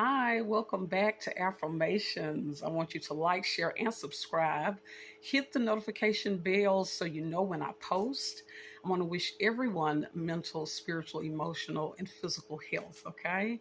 Hi, welcome back to Affirmations. I want you to like, share, and subscribe. Hit the notification bell so you know when I post. I want to wish everyone mental, spiritual, emotional, and physical health, okay?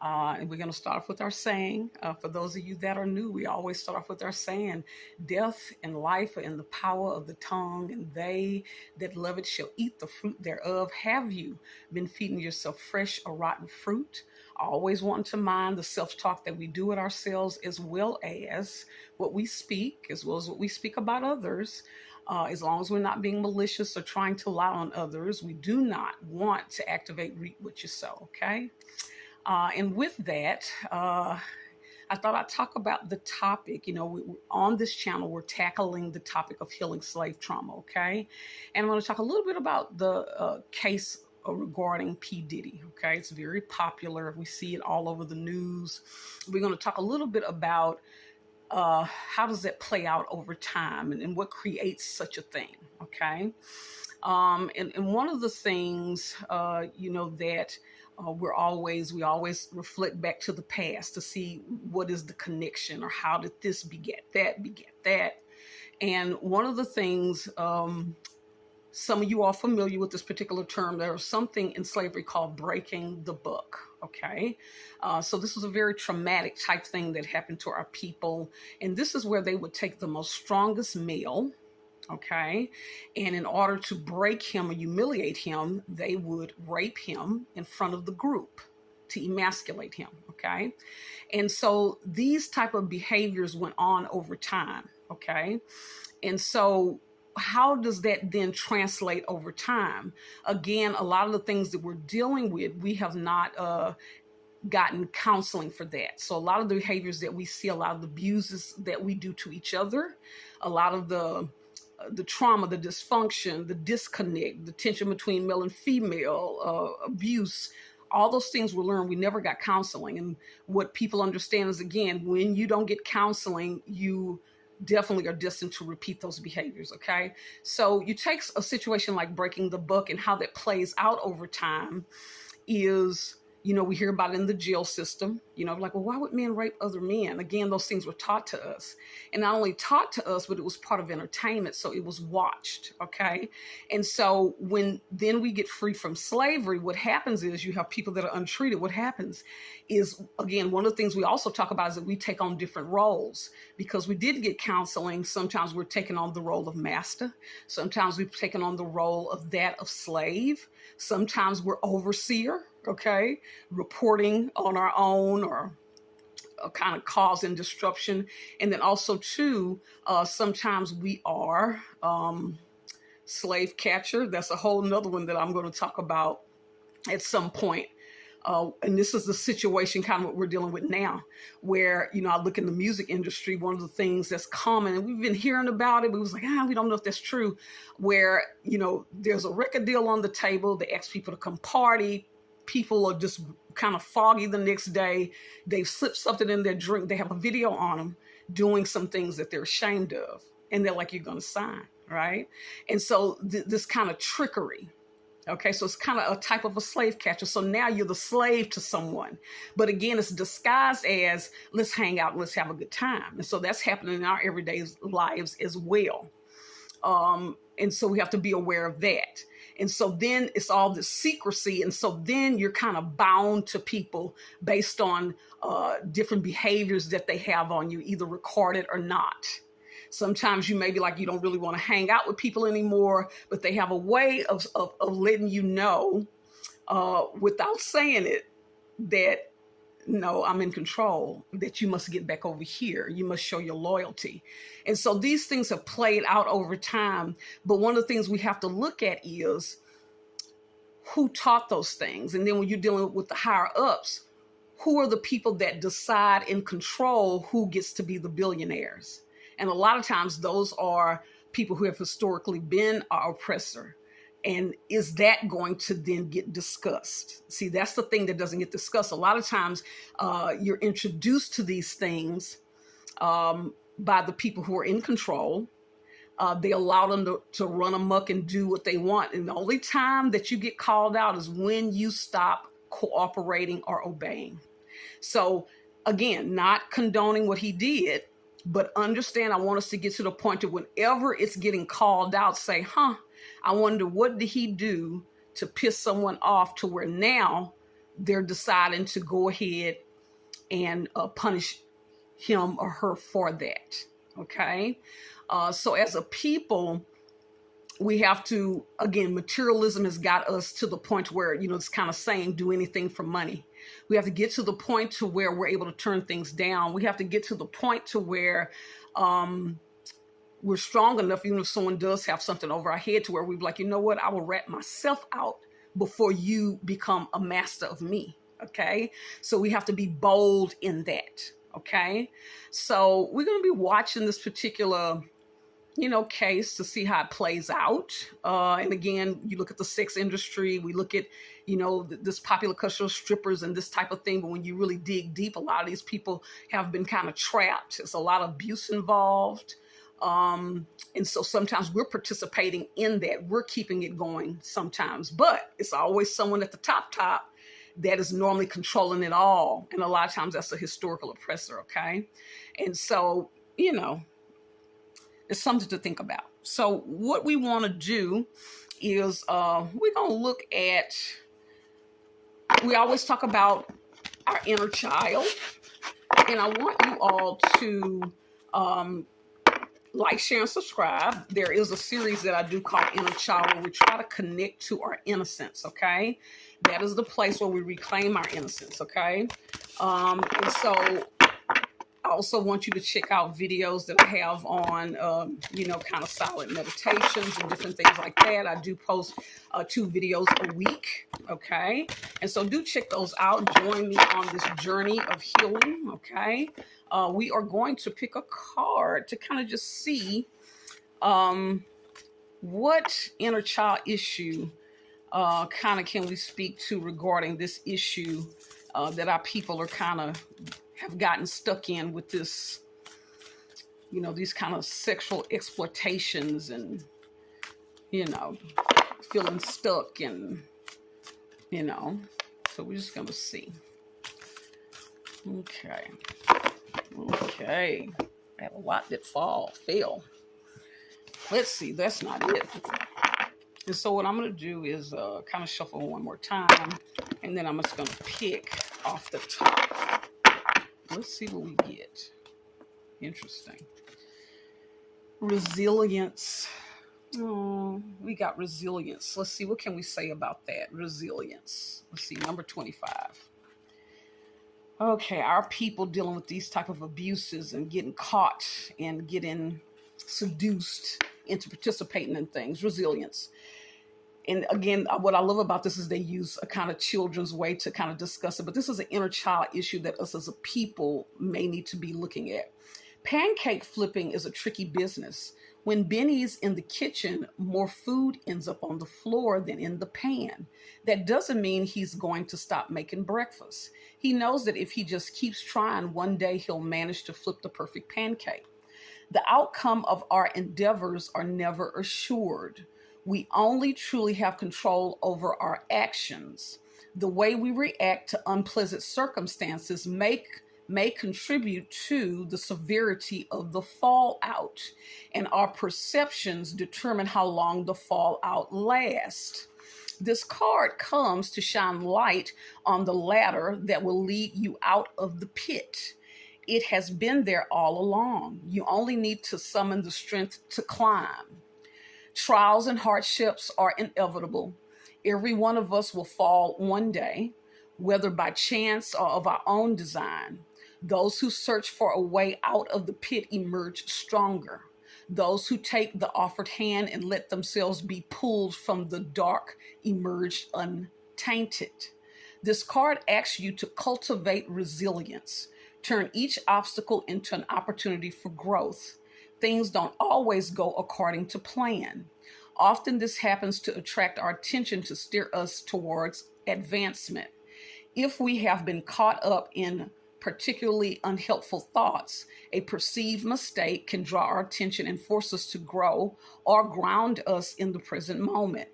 And we're going to start off with our saying. For those of you that are new, we always start off with our saying, death and life are in the power of the tongue, and they that love it shall eat the fruit thereof. Have you been feeding yourself fresh or rotten fruit? Always wanting to mind the self-talk that we do with ourselves, as well as what we speak, as well as what we speak about others. As long as we're not being malicious or trying to lie on others, we do not want to activate reap what you sow, okay? And with that, I thought I'd talk about the topic. On this channel, we're tackling the topic of healing slave trauma, okay? And I'm going to talk a little bit about the case regarding P. Diddy, okay? It's very popular. We see it all over the news. We're going to talk a little bit about how does that play out over time and what creates such a thing, okay? And one of the things, that we always reflect back to the past to see what is the connection, or how did this beget that. And one of the things, some of you are familiar with this particular term. There was something in slavery called breaking the buck, okay? So this was a very traumatic type thing that happened to our people. And this is where they would take the most strongest male, okay? And in order to break him or humiliate him, they would rape him in front of the group to emasculate him, okay? And so these type of behaviors went on over time, okay? And so how does that then translate over time? Again, a lot of the things that we're dealing with, we have not gotten counseling for that. So a lot of the behaviors that we see, a lot of the abuses that we do to each other, a lot of the trauma, the dysfunction, the disconnect, the tension between male and female, abuse, all those things we learned, we never got counseling. And what people understand is, again, when you don't get counseling, you definitely are destined to repeat those behaviors, okay? So you take a situation like breaking the buck, and how that plays out over time is, we hear about it in the jail system, like, well, why would men rape other men? Again, those things were taught to us. And not only taught to us, but it was part of entertainment. So it was watched, okay? And so when then we get free from slavery, what happens is you have people that are untreated. What happens is, again, one of the things we also talk about is that we take on different roles. Because we did get counseling, sometimes we're taking on the role of master. Sometimes we've taken on the role of that of slave. Sometimes we're overseer, okay, reporting on our own, or kind of causing disruption. And then also too, sometimes we are slave catcher. That's a whole nother one that I'm going to talk about at some point. And this is the situation, kind of what we're dealing with now, where, I look in the music industry, one of the things that's common, and we've been hearing about it, we was like, we don't know if that's true, where, there's a record deal on the table, they ask people to come party, people are just kind of foggy the next day, they've slipped something in their drink, they have a video on them doing some things that they're ashamed of, and they're like, you're going to sign, right? And so this kind of trickery. Okay, so it's kind of a type of a slave catcher. So now you're the slave to someone. But again, it's disguised as, let's hang out, let's have a good time. And so that's happening in our everyday lives as well. And so we have to be aware of that. And so then it's all this secrecy. And so then you're kind of bound to people based on different behaviors that they have on you, either recorded or not. Sometimes you may be like, you don't really want to hang out with people anymore, but they have a way of letting you know without saying it that, no, I'm in control, that you must get back over here. You must show your loyalty. And so these things have played out over time. But one of the things we have to look at is who taught those things. And then when you're dealing with the higher ups, who are the people that decide and control who gets to be the billionaires? And a lot of times those are people who have historically been our oppressor. And is that going to then get discussed? See, that's the thing that doesn't get discussed. A lot of times you're introduced to these things by the people who are in control. They allow them to run amok and do what they want. And the only time that you get called out is when you stop cooperating or obeying. So Again, not condoning what he did, but understand, I want us to get to the point of whenever it's getting called out, say, I wonder what did he do to piss someone off to where now they're deciding to go ahead and punish him or her for that. Okay. So as a people, we have to, again, materialism has got us to the point where, it's kind of saying do anything for money. We have to get to the point to where we're able to turn things down. We have to get to the point to where we're strong enough, even if someone does have something over our head, to where we're like, you know what, I will rat myself out before you become a master of me. Okay. So we have to be bold in that. Okay. So we're going to be watching this particular case to see how it plays out. And again, you look at the sex industry, we look at, this popular culture of strippers and this type of thing. But when you really dig deep, a lot of these people have been kind of trapped. There's a lot of abuse involved. And so sometimes we're participating in that. We're keeping it going sometimes, but it's always someone at the top that is normally controlling it all. And a lot of times that's a historical oppressor. Okay. And so, it's something to think about. So what we want to do is we're going to look at, we always talk about our inner child. And I want you all to like, share, and subscribe. There is a series that I do called Inner Child, where we try to connect to our innocence, okay? That is the place where we reclaim our innocence, okay? And so I also want you to check out videos that I have on, kind of silent meditations and different things like that. I do post 2 videos a week, okay? And so do check those out. Join me on this journey of healing, okay? We are going to pick a card to kind of just see what inner child issue kind of can we speak to regarding this issue that our people are kind of have gotten stuck in with this, these kind of sexual exploitations and, feeling stuck and, so we're just going to see. Okay. I have a lot that fail. Let's see. That's not it. And so what I'm going to do is kind of shuffle one more time, and then I'm just going to pick off the top. Let's see what we get. Interesting. Resilience. Oh, we got resilience. Let's see. What can we say about that? Resilience. Let's see. Number 25. Okay. Our people dealing with these type of abuses and getting caught and getting seduced into participating in things. Resilience. And again, what I love about this is they use a kind of children's way to kind of discuss it. But this is an inner child issue that us as a people may need to be looking at. Pancake flipping is a tricky business. When Benny's in the kitchen, more food ends up on the floor than in the pan. That doesn't mean he's going to stop making breakfast. He knows that if he just keeps trying, one day he'll manage to flip the perfect pancake. The outcome of our endeavors are never assured. We only truly have control over our actions. The way we react to unpleasant circumstances may contribute to the severity of the fallout, and our perceptions determine how long the fallout lasts. This card comes to shine light on the ladder that will lead you out of the pit. It has been there all along. You only need to summon the strength to climb. Trials and hardships are inevitable. Every one of us will fall one day, whether by chance or of our own design. Those who search for a way out of the pit emerge stronger. Those who take the offered hand and let themselves be pulled from the dark emerge untainted. This card asks you to cultivate resilience. Turn each obstacle into an opportunity for growth. Things don't always go according to plan. Often this happens to attract our attention to steer us towards advancement. If we have been caught up in particularly unhelpful thoughts, a perceived mistake can draw our attention and force us to grow or ground us in the present moment.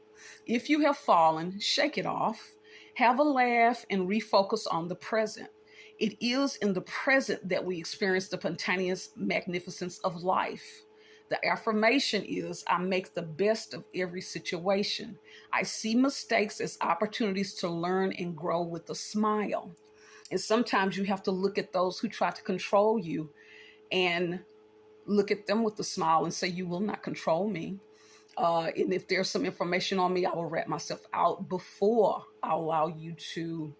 If you have fallen, shake it off, have a laugh, and refocus on the present. It is in the present that we experience the spontaneous magnificence of life. The affirmation is, I make the best of every situation. I see mistakes as opportunities to learn and grow with a smile. And sometimes you have to look at those who try to control you and look at them with a smile and say, you will not control me. And if there's some information on me, I will rat myself out before I allow you to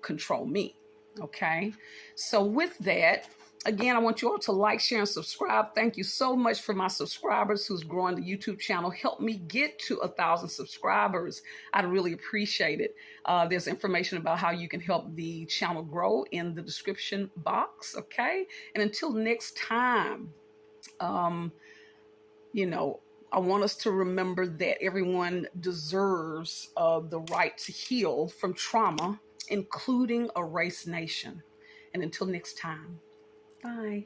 control me. Okay. So with that, again, I want you all to like, share, and subscribe. Thank you so much for my subscribers who's growing the YouTube channel. Help me get to 1,000 subscribers. I'd really appreciate it. There's information about how you can help the channel grow in the description box. Okay. And until next time, you know, I want us to remember that everyone deserves the right to heal from trauma, including a race nation. And until next time, bye.